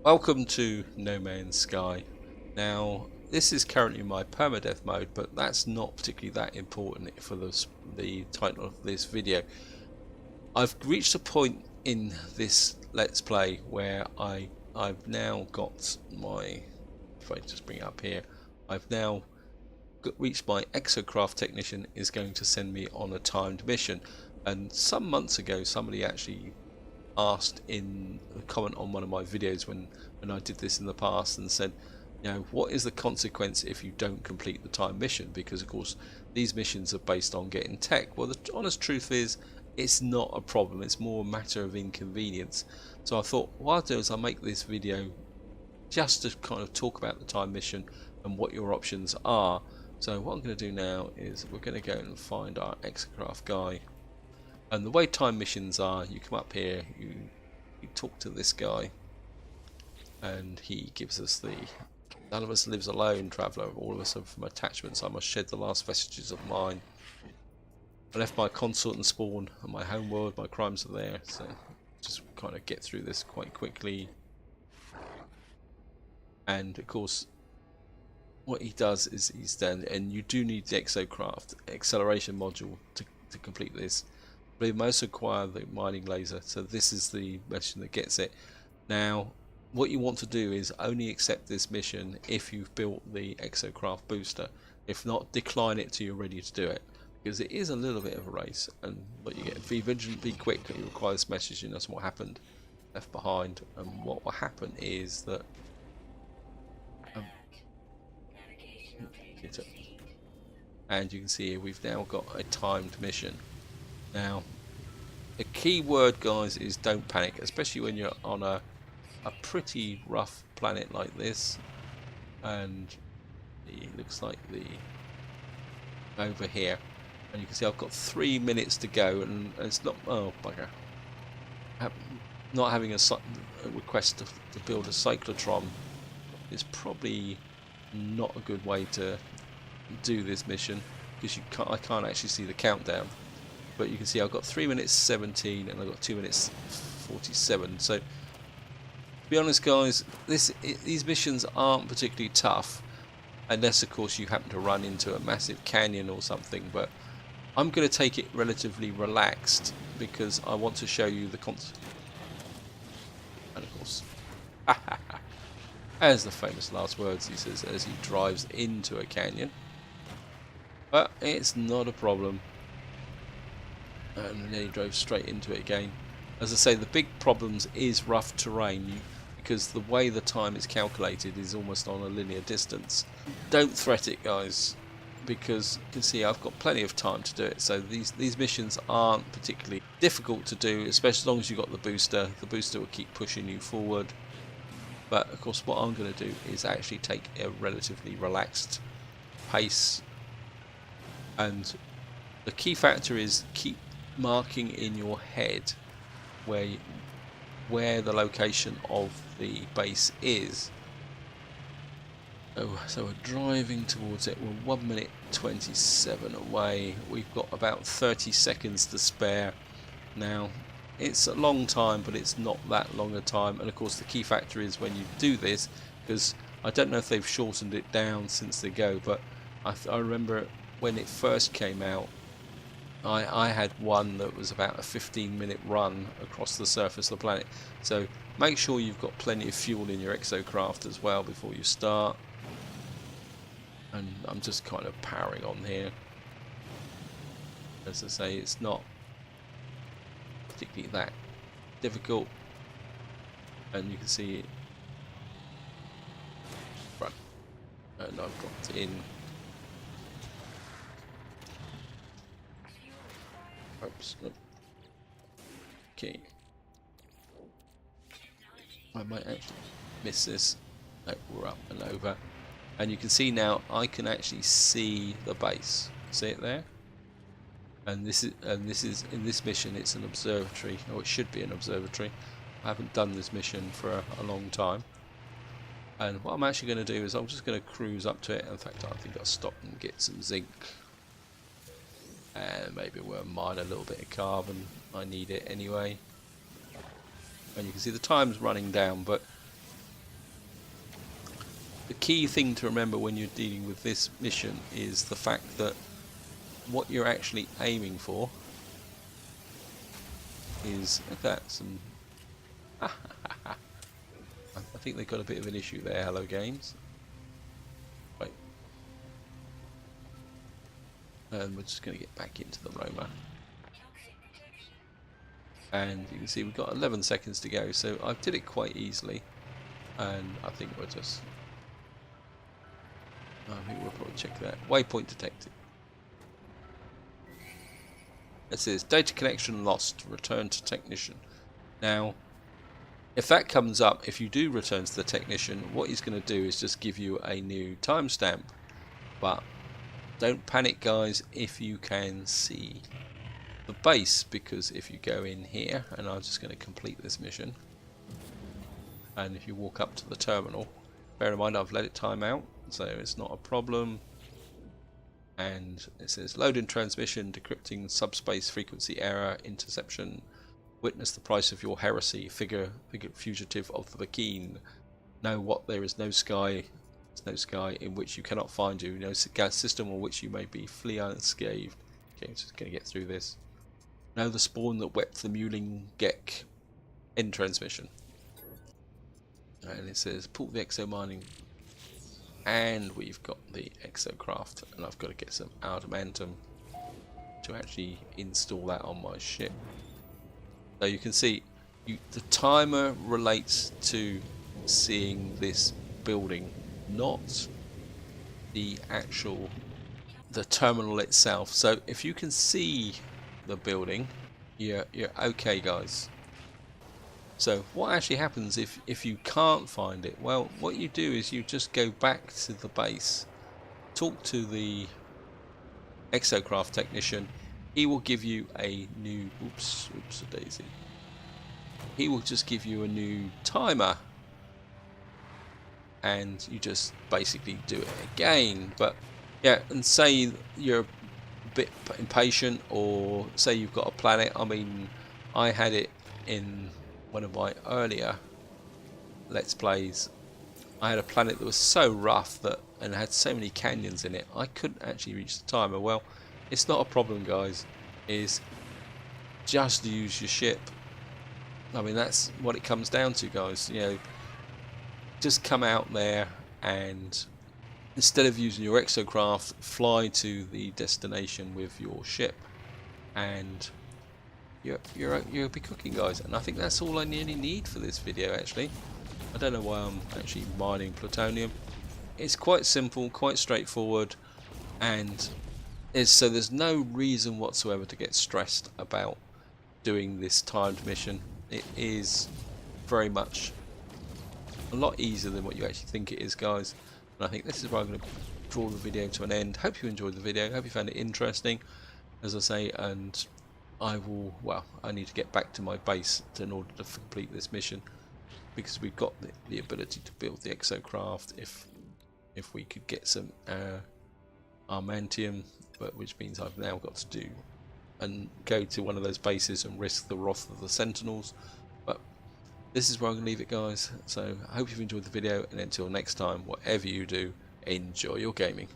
Welcome to No Man's Sky. Now, this is currently my permadeath mode, but that's not particularly that important for the title of this video. I've reached a point in this Let's Play where I've now got my, if I just bring it up here, I've now reached my Exocraft technician is going to send me on a timed mission. And some months ago, somebody actually asked in a comment on one of my videos when I did this in the past and said, you know, what is the consequence if you don't complete the time mission? Because of course these missions are based on getting tech. Well, the honest truth is it's not a problem, it's more a matter of inconvenience. So I thought what I'll do is I'll make this video just to kind of talk about the time mission and what your options are. So what I'm going to do now is we're going to go and find our Exocraft guy. And the way time missions are, you come up here, you talk to this guy, and he gives us the none of us lives alone, traveller, all of us are from attachments, I must shed the last vestiges of mine. I left my consort and spawn and my home world, my crimes are there, so just kind of get through this quite quickly. And of course what he does is he's done, and you do need the Exocraft acceleration module to complete this. But you must acquire the mining laser, so this is the mission that gets it. Now what you want to do is only accept this mission if you've built the Exocraft booster. If not, decline it till you're ready to do it, because it is a little bit of a race. And what you get, be vigilant, be quick, you require this message, and that's what happened. Left behind. And what will happen is that and you can see here we've now got a timed mission. Now the key word, guys, is don't panic, especially when you're on a pretty rough planet like this. And it looks like the over here, and you can see I've got 3 minutes to go, and it's not, oh bugger, not having a request to build a cyclotron is probably not a good way to do this mission, because I can't actually see the countdown. But you can see I've got 3 minutes 17 and I've got 2 minutes 47. So to be honest, guys, these missions aren't particularly tough, unless of course you happen to run into a massive canyon or something. But I'm going to take it relatively relaxed because I want to show you the and of course as the famous last words he says as he drives into a canyon. But it's not a problem. And then he drove straight into it again. As I say, the big problems is rough terrain, because the way the time is calculated is almost on a linear distance. Don't threat it, guys, because you can see I've got plenty of time to do it. So these missions aren't particularly difficult to do, especially as long as you've got the booster. The booster will keep pushing you forward. But of course what I'm going to do is actually take a relatively relaxed pace. And the key factor is keep marking in your head where the location of the base is. So we're driving towards it. We're 1 minute 27 away. We've got about 30 seconds to spare. Now it's a long time, but it's not that long a time. And of course the key factor is when you do this, because I don't know if they've shortened it down since they go, but I remember when it first came out, I had one that was about a 15-minute run across the surface of the planet. So make sure you've got plenty of fuel in your Exocraft as well before you start. And I'm just kind of powering on here. As I say, it's not particularly that difficult. And you can see it. Right. And I've got in. Oops. Okay. I might actually miss this. No, we're up and over. And you can see now I can actually see the base. See it there? And this is in this mission it's an observatory, or it should be an observatory. I haven't done this mission for a long time. And what I'm actually going to do is I'm just going to cruise up to it. In fact, I think I'll stop and get some zinc. And maybe we'll mine a little bit of carbon. I need it anyway. And you can see the time's running down, but the key thing to remember when you're dealing with this mission is the fact that what you're actually aiming for is, look at that, some I think they've got a bit of an issue there. Hello Games. Right. And we're just going to get back into the roamer. And you can see we've got 11 seconds to go, so I did it quite easily. And I think we'll just... I think we'll probably check that. Waypoint detected. It says data connection lost. Return to technician. Now, if that comes up, if you do return to the technician, what he's going to do is just give you a new timestamp. But don't panic, guys, if you can see the base, because if you go in here, and I'm just going to complete this mission, and if you walk up to the terminal, bear in mind I've let it time out, so it's not a problem. And it says load in transmission, decrypting subspace frequency error, interception, witness the price of your heresy, figure fugitive of the keen. Know what there is no sky, no sky in which you cannot find you, no system on which you may be, flee unscathed. Okay, I'm just going to get through this. Know the spawn that wept the mewling geck. End transmission. And it says pull the exo mining. And we've got the Exocraft, and I've got to get some adamantium to actually install that on my ship. So you can see the timer relates to seeing this building, not the terminal itself. So if you can see the building, you're okay, guys. So what actually happens if you can't find it? Well, what you do is you just go back to the base, talk to the Exocraft technician. He will give you a new, oops a daisy. He will just give you a new timer, and you just basically do it again. But yeah, and say you're a bit impatient, or say you've got a planet. I mean, I had it in one of my earlier Let's Plays. I had a planet that was so rough that and had so many canyons in it, I couldn't actually reach the timer. Well, it's not a problem, guys. Is just use your ship. I mean, that's what it comes down to, guys. You know, just come out there and instead of using your Exocraft, fly to the destination with your ship, and you'll be cooking, guys. And I think that's all I nearly need for this video, actually. I don't know why I'm actually mining plutonium. It's quite simple, quite straightforward, and so there's no reason whatsoever to get stressed about doing this timed mission. It is very much a lot easier than what you actually think it is, guys. And I think this is where I'm going to draw the video to an end. Hope you enjoyed the video. Hope you found it interesting, as I say, and I need to get back to my base in order to complete this mission, because we've got the ability to build the Exocraft if we could get some adamantium, but which means I've now got to do and go to one of those bases and risk the wrath of the Sentinels. But this is where I'm going to leave it, guys. So I hope you've enjoyed the video, and until next time, whatever you do, enjoy your gaming.